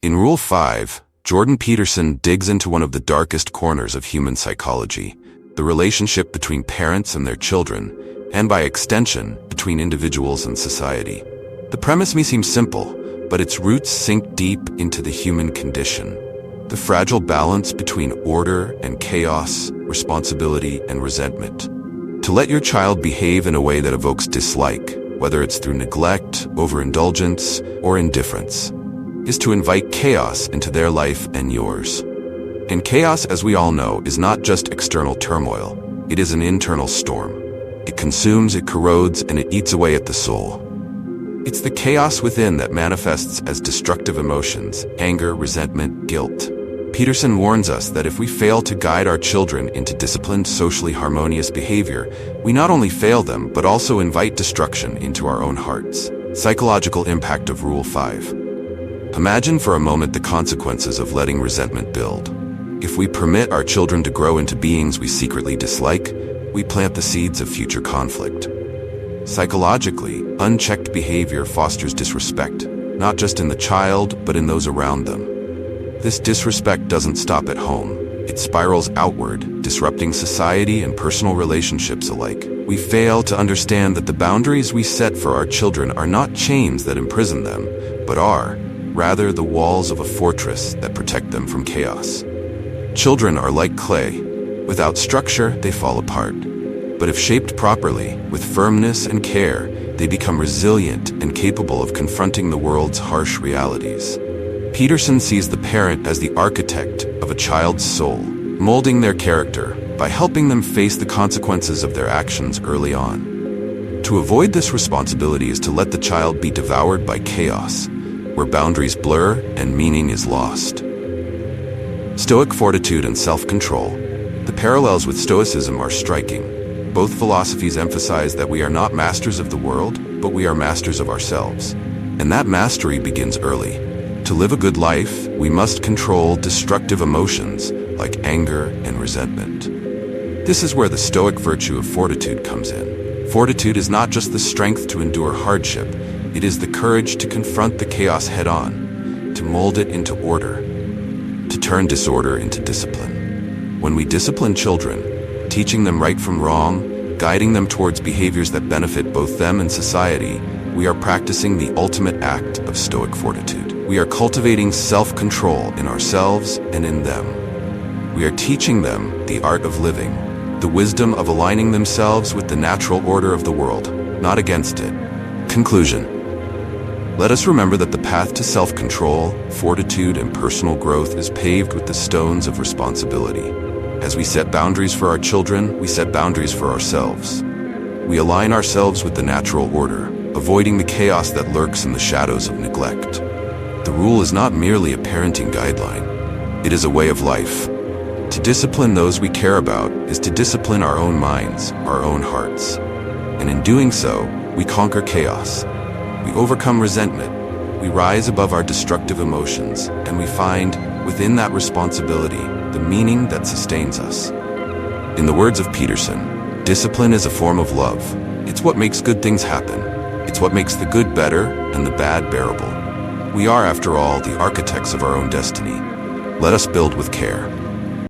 In Rule 5, Jordan Peterson digs into one of the darkest corners of human psychology, the relationship between parents and their children, and by extension, between individuals and society. The premise may seem simple, but its roots sink deep into the human condition. The fragile balance between order and chaos, responsibility and resentment. To let your child behave in a way that evokes dislike, whether it's through neglect, overindulgence, or indifference, is to invite chaos into their life and yours. And chaos, as we all know, is not just external turmoil. It is an internal storm. It consumes, it corrodes, and it eats away at the soul. It's the chaos within that manifests as destructive emotions, anger, resentment, guilt. Peterson warns us that if we fail to guide our children into disciplined, socially harmonious behavior, we not only fail them, but also invite destruction into our own hearts. Psychological impact of Rule 5. Imagine for a moment the consequences of letting resentment build. If we permit our children to grow into beings we secretly dislike, we plant the seeds of future conflict. Psychologically, unchecked behavior fosters disrespect, not just in the child, but in those around them. This disrespect doesn't stop at home. It spirals outward, disrupting society and personal relationships alike. We fail to understand that the boundaries we set for our children are not chains that imprison them, but are, rather, the walls of a fortress that protect them from chaos. Children are like clay. Without structure, they fall apart. But if shaped properly, with firmness and care, they become resilient and capable of confronting the world's harsh realities. Peterson sees the parent as the architect of a child's soul, molding their character by helping them face the consequences of their actions early on. To avoid this responsibility is to let the child be devoured by chaos, where boundaries blur and meaning is lost. Stoic fortitude and self-control. The parallels with Stoicism are striking. Both philosophies emphasize that we are not masters of the world, but we are masters of ourselves. And that mastery begins early. To live a good life, we must control destructive emotions like anger and resentment. This is where the Stoic virtue of fortitude comes in. Fortitude is not just the strength to endure hardship, it is the courage to confront the chaos head-on, to mold it into order, to turn disorder into discipline. When we discipline children, teaching them right from wrong, guiding them towards behaviors that benefit both them and society, we are practicing the ultimate act of Stoic fortitude. We are cultivating self-control in ourselves and in them. We are teaching them the art of living, the wisdom of aligning themselves with the natural order of the world, not against it. Conclusion. Let us remember that the path to self-control, fortitude, and personal growth is paved with the stones of responsibility. As we set boundaries for our children, we set boundaries for ourselves. We align ourselves with the natural order, avoiding the chaos that lurks in the shadows of neglect. The rule is not merely a parenting guideline. It is a way of life. To discipline those we care about is to discipline our own minds, our own hearts. And in doing so, we conquer chaos. We overcome resentment. We rise above our destructive emotions, and we find, within that responsibility, the meaning that sustains us. In the words of Peterson, discipline is a form of love. It's what makes good things happen. It's what makes the good better and the bad bearable. We are, after all, the architects of our own destiny. Let us build with care.